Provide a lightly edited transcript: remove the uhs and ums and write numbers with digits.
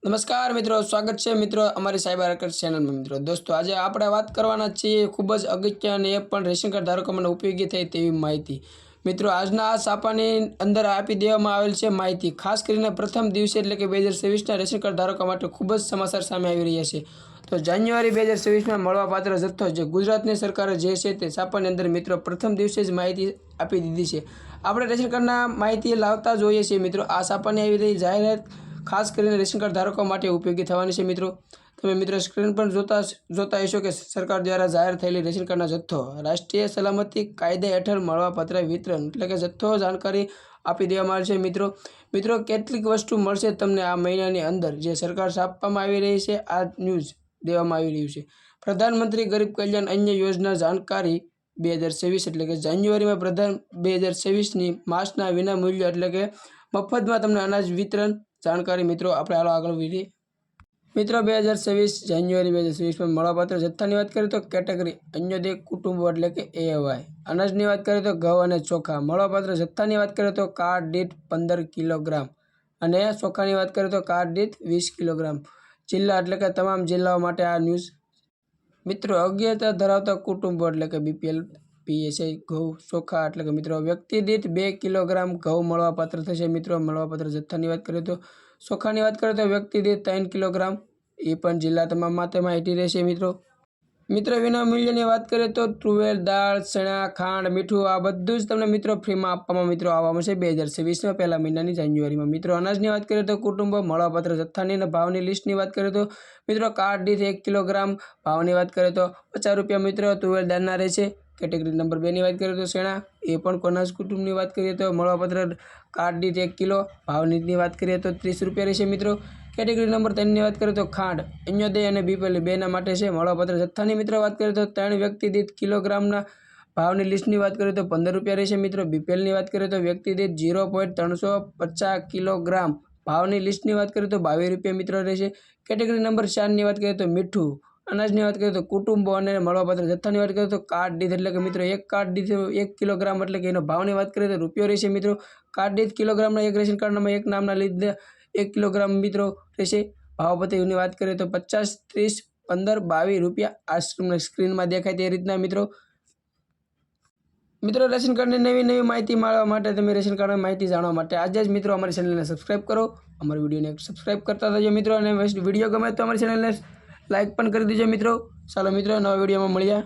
नमस्कार मित्रों, स्वागत है मित्रों अमरी साइबर हरकत चैनल में। मित्रों दोस्तों आज आप बात करवाना छीए खूब ज अगत्य અને એ પણ રેશન કાર્ડ ધારકો માટે ઉપયોગી થાય તેવી માહિતી। મિત્રો આજના આ છાપાની અંદર આપી દેવામાં આવેલ છે માહિતી। ખાસ કરીને પ્રથમ દિવસે એટલે કે 2026ના રેશન કાર્ડ ધારકો માટે ખૂબ જ સમાચાર સામે આવી રહ્યા છે। તો જાન્યુઆરી 2026માં મળવાપાત્ર જથ્થો જે ગુજરાતની સરકારે જે છે તે છાપાની અંદર મિત્રો પ્રથમ દિવસે જ માહિતી આપી દીધી છે। આપણે રેશન કાર્ડના માહિતી લાવતા જોઈએ છીએ મિત્રો। આ છાપાની આવી રહી જાહેરાત खास કરીને रेशन कार्ड धारकों માટે ઉપયોગી થવાની છે। મિત્રો તમે મિત્રો સ્ક્રીન પર જોતા હશો કે સરકાર દ્વારા જાહેર થયેલી રેશન કાર્ડનો જથ્થો રાષ્ટ્રીય સલામતી કાયદા હેઠળ મળવાપાત્ર વિતરણ એટલે કે જથ્થો જાણકારી આપી દેવામાં આવી છે। મિત્રો કેટલીક વસ્તુ મળશે તમને આ મહિનાની અંદર જે સરકાર છાપવામાં આવી રહી છે। આ ન્યૂઝ દેવામાં આવી રહ્યું છે। પ્રધાનમંત્રી ગરીબ કલ્યાણ અન્ય યોજના જાણકારી 2026 એટલે કે જાન્યુઆરીમાં પ્રધાન 2026ની માસના વિના મૂલ્ય એટલે કે મફતમાં તમને અનાજ વિતરણ जानकारी मित्रों આપણે હાલો આગળ વધીએ। મિત્રો 2026 જાન્યુઆરી 2026 માં મળવાપાત્ર જથ્થાની વાત કરીએ તો કેટેગરી અંત્યોદય કુટુંબો એટલે કે એવાય। અનાજની વાત કરીએ તો ઘઉં અને ચોખા। મળવાપાત્ર જથ્થાની વાત કરીએ તો કાર્ડ દીઠ 15 કિલોગ્રામ અને ચોખાની વાત કરીએ તો કાર્ડ દીઠ 20 કિલોગ્રામ। જિલ્લા એટલે કે તમામ જિલ્લાઓ માટે આ ન્યૂઝ। મિત્રો યોગ્યતા ધરાવતા કુટુંબો એટલે કે બીપીએલ पीएसआई घઉં ચોખા એટલે કે મિત્રો વ્યક્તિ દીઠ 2 કિલોગ્રામ ઘઉં મળવાપાત્ર થશે। મિત્રો મળવાપાત્ર જથ્થાની વાત કરીએ તો ચોખાની વાત કરીએ તો વ્યક્તિ દીઠ 3 કિલોગ્રામ એ પણ જિલ્લા તમામ માટે માહિતી રહેશે। મિત્રો વિના મૂલ્યની વાત કરીએ તો તુવેર દાળ ચણા ખાંડ મીઠું આ બધું જ તમને મિત્રો ફ્રીમાં આપવામાં મિત્રો આવવામાં છે 2026માં પહેલા મહિનાની જાન્યુઆરીમાં। મિત્રો અનાજની વાત કરીએ તો કુટુંબો મળવાપાત્ર જથ્થાની અને ભાવની લિસ્ટની વાત કરીએ તો મિત્રો કાર્ડ દીઠ 1 કિલોગ્રામ ભાવની વાત કરીએ તો 50 રૂપિયા મિત્રો તુવેર દાળના રહેશે। कैटेगरी नंबर 2 ની વાત કરીએ તો સેણા એ પણ કોનાજ કુટુંબની વાત કરીએ તો મળવાપાત્ર કાર્ડ દીઠ 1 કિલો ભાવની વાત કરીએ તો 30 રૂપિયા રહેશે। મિત્રો कैटेगरी नंबर 3 ની વાત કરીએ તો ખાંડ અંત્યોદય અને બીપીએલ બેના માટે છે। મળવાપાત્ર જથ્થાની મિત્રો વાત કરીએ તો 3 વ્યક્તિ દીઠ કિલોગ્रामના ભાવની લિસ્ટની વાત કરીએ તો 15 રૂપિયા રહેશે। મિત્રો બીપીએલની વાત કરીએ તો વ્યક્તિ દીઠ 0.350 કિલોગ્राम ભાવની લિસ્ટની વાત કરીએ તો 22 રૂપિયા મિત્રો રહેશે। कैटेगरी नंबर 4 ની વાત કરીએ તો મીઠું अनाजनी बात करें तो कुटुंबों और મળવાપાત્ર જથ્થાની વાત करें तो कार्ड दीठ એટલે કે મિત્રો एक कार्ड दीठ 1 किलोग्राम એટલે કે એનો ભાવની વાત કરીએ તો રૂપિયો રહેશે। મિત્રો કાર્ડ દીઠ કિલોગ્રામના એક રેશન કાર્ડમાં એક નામના લીધે 1 કિલોગ્राम મિત્રો રહેશે। ભાવપત્રીની વાત કરીએ તો 50 30 15 22 રૂપિયા આ સ્ક્રીનમાં દેખાય તે રીતના। મિત્રો રેશન કાર્ડની નવી માહિતી મેળવવા માટે તમે રેશન કાર્ડની માહિતી જાણવા માટે આજે જ મિત્રો અમારી ચેનલને સબસ્ક્રાઇબ કરો। અમારી વિડીયોને સબસ્ક્રાઇબ કરતા રહેજો મિત્રો અને વિડીયો ગમે તો અમારી ચેનલને लाइक पण कर दीजिए मित्रों। चलो मित्रों नवा वीडियो में मिलिए।